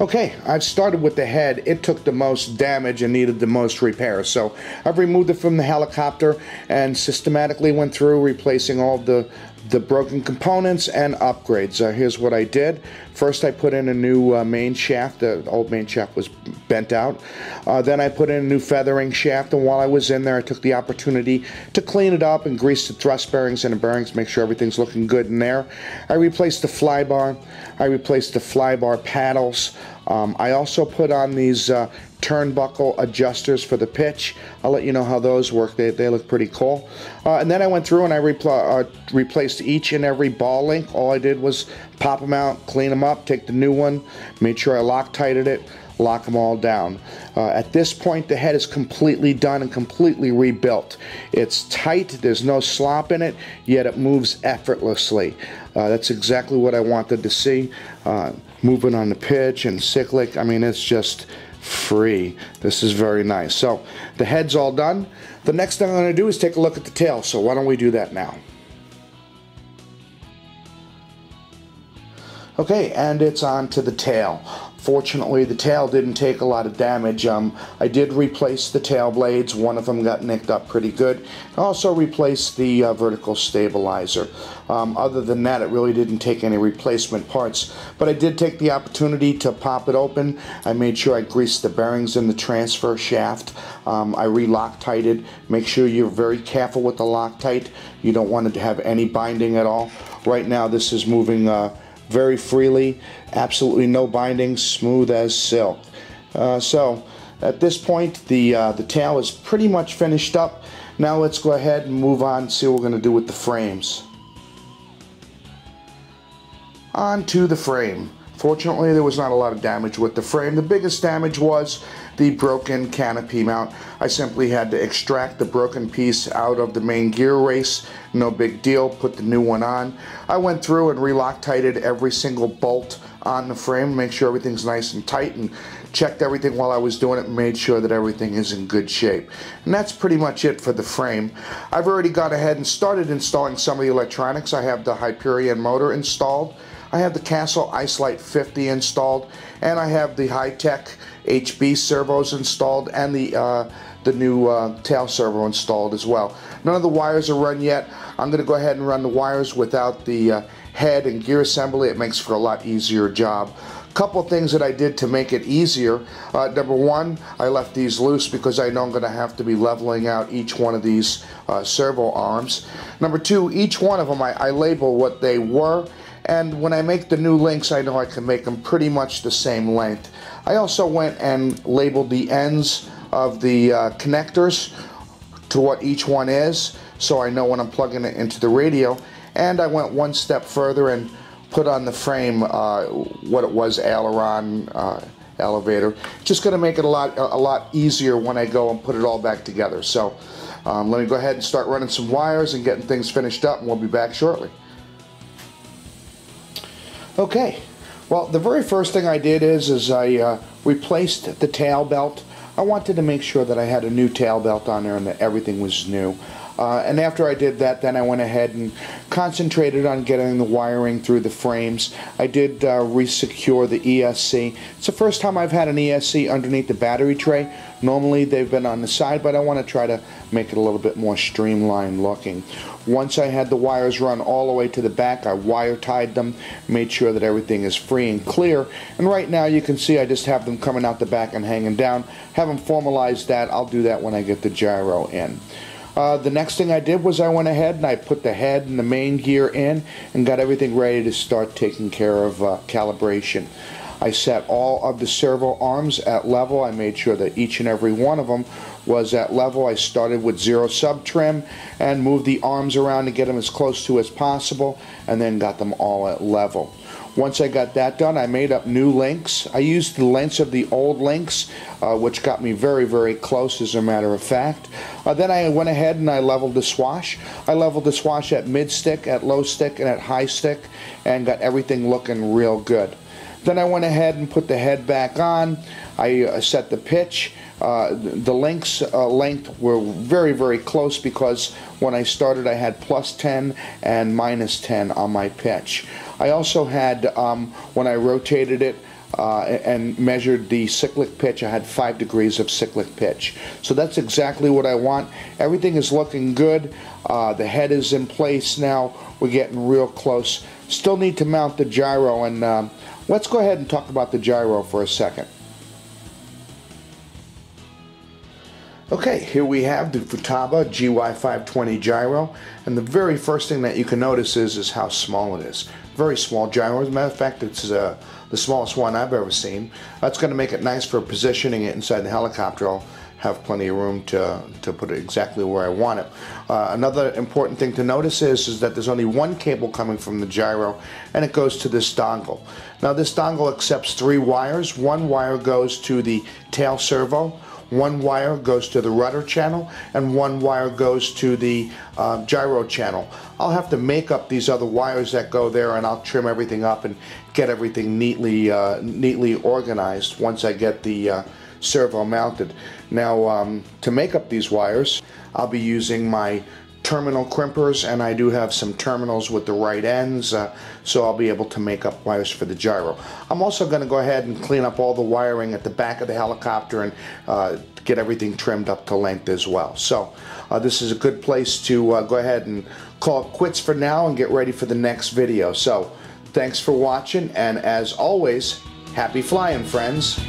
Okay, I've started with the head. It took the most damage and needed the most repair. So I've removed it from the helicopter and systematically went through replacing all the broken components and upgrades. Here's what I did. First I put in a new main shaft. The old main shaft was bent out. Then I put in a new feathering shaft, and while I was in there I took the opportunity to clean it up and grease the thrust bearings and the bearings, make sure everything's looking good in there. I replaced the fly bar. I replaced the fly bar paddles. I also put on these turnbuckle adjusters for the pitch. I'll let you know how those work. They look pretty cool. And then I went through and I replaced each and every ball link. All I did was pop them out, clean them up, take the new one, made sure I Loctited it, lock them all down. At this point the head is completely done and completely rebuilt. It's tight, there's no slop in it, yet it moves effortlessly. That's exactly what I wanted to see. Moving on the pitch and cyclic, I mean, it's just free. This is very nice. So the head's all done. The next thing I'm going to do is take a look at the tail, so why don't we do that now? Okay, and it's on to the tail. Fortunately, the tail didn't take a lot of damage. I did replace the tail blades. One of them got nicked up pretty good. I also replaced the vertical stabilizer. Other than that, it really didn't take any replacement parts. But I did take the opportunity to pop it open. I made sure I greased the bearings in the transfer shaft. I re-Loctited. Make sure you're very careful with the Loctite. You don't want it to have any binding at all. Right now, this is moving very freely, absolutely no binding, smooth as silk. So at this point the tail is pretty much finished up. Now let's go ahead and move on and see what we're going to do with the frames. On to the frame. Fortunately, there was not a lot of damage with the frame. The biggest damage was the broken canopy mount. I simply had to extract the broken piece out of the main gear race. No big deal, put the new one on. I went through and re-Loctited every single bolt on the frame, make sure everything's nice and tight, and checked everything while I was doing it and made sure that everything is in good shape. And that's pretty much it for the frame. I've already gone ahead and started installing some of the electronics. I have the Hyperion motor installed. I have the Castle Ice Light 50 installed, and I have the high-tech HB servos installed, and the new tail servo installed as well. None of the wires are run yet. I'm going to go ahead and run the wires without the head and gear assembly. It makes for a lot easier job. Couple things that I did to make it easier. Number one, I left these loose because I know I'm going to have to be leveling out each one of these servo arms. Number two, each one of them I label what they were, and when I make the new links I know I can make them pretty much the same length. I also went and labeled the ends of the connectors to what each one is, so I know when I'm plugging it into the radio. And I went one step further and put on the frame what it was, aileron, elevator. Just going to make it a lot easier when I go and put it all back together. So let me go ahead and start running some wires and getting things finished up, and we'll be back shortly. Okay, well, the very first thing I did is I replaced the tail belt. I wanted to make sure that I had a new tail belt on there and that everything was new. And after I did that, then I went ahead and concentrated on getting the wiring through the frames. I did re-secure the ESC. It's the first time I've had an ESC underneath the battery tray. Normally they've been on the side, but I want to try to make it a little bit more streamlined looking. Once I had the wires run all the way to the back, I wire tied them, made sure that everything is free and clear. And right now you can see I just have them coming out the back and hanging down. Haven't formalized that. I'll do that when I get the gyro in. The next thing I did was I went ahead and I put the head and the main gear in and got everything ready to start taking care of calibration. I set all of the servo arms at level. I made sure that each and every one of them was at level. I started with 0 sub trim and moved the arms around to get them as close to as possible, and then got them all at level. Once I got that done, I made up new links. I used the lengths of the old links, which got me very, very close, as a matter of fact. Then I went ahead and I leveled the swash. I leveled the swash at mid stick, at low stick, and at high stick, and got everything looking real good. Then I went ahead and put the head back on. I set the pitch. The links length were very, very close because when I started I had +10 and -10 on my pitch. I also had, when I rotated it, and measured the cyclic pitch. I had 5 degrees of cyclic pitch. So that's exactly what I want. Everything is looking good. The head is in place now. We're getting real close. Still need to mount the gyro, and let's go ahead and talk about the gyro for a second. Okay, here we have the Futaba GY520 gyro, and the very first thing that you can notice is how small it is. Very small gyro. As a matter of fact, it's the smallest one I've ever seen. That's going to make it nice for positioning it inside the helicopter. I'll have plenty of room to put it exactly where I want it. Another important thing to notice is that there's only one cable coming from the gyro, and it goes to this dongle. Now this dongle accepts 3 wires. One wire goes to the tail servo, one wire goes to the rudder channel, and one wire goes to the gyro channel. I'll have to make up these other wires that go there, and I'll trim everything up and get everything neatly organized once I get the servo mounted. Now to make up these wires, I'll be using my terminal crimpers, and I do have some terminals with the right ends, so I'll be able to make up wires for the gyro. I'm also going to go ahead and clean up all the wiring at the back of the helicopter and get everything trimmed up to length as well. So this is a good place to go ahead and call it quits for now and get ready for the next video. So thanks for watching, and as always, happy flying, friends.